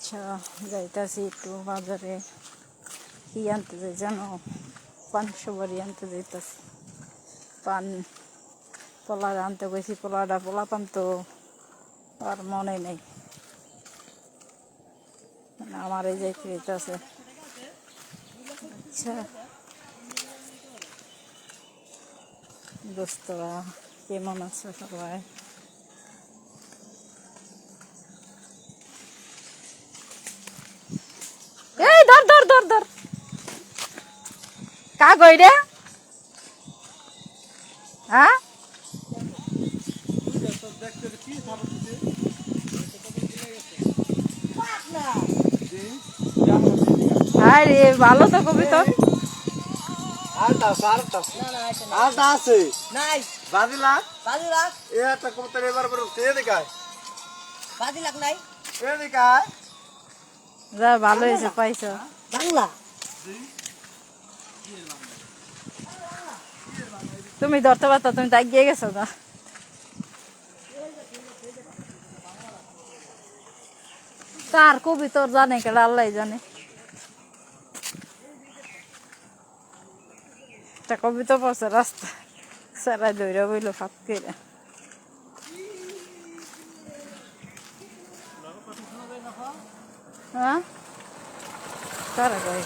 আচ্ছা, যাইতাছি একটু বাজারে। কি আনতে যাই জানো? পান সুপারি আনতে যাইতাছি। পান পোলা আনতে গেছি, পোলা পান তো আর মনে নেই। আমার এই যে আছে। আচ্ছা দোস্তরা, কেমন আছে সবাই? এই ধর ধর ধর ধর, কা কই রে? হ্যাঁ, আরে ভালো তো কবি তো। যা ভালো হয়েছে, পাইছো বাংলা। তুমি ধরতে পারতো, তুমি তাই গিয়ে গেছো না। তার কবি তোর জানে কেন, আল্লাহ জানে। একটা কবিতা পড়ছে, রাস্তা সারাই দৌড়া বইল ফাঁক করে। হ্যাঁ, তারা কয়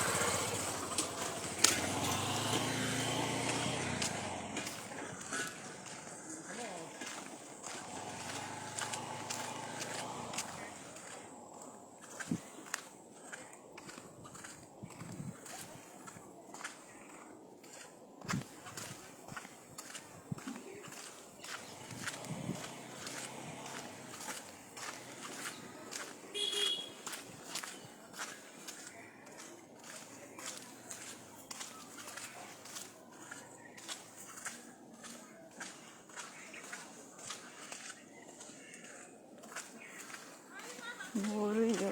বললো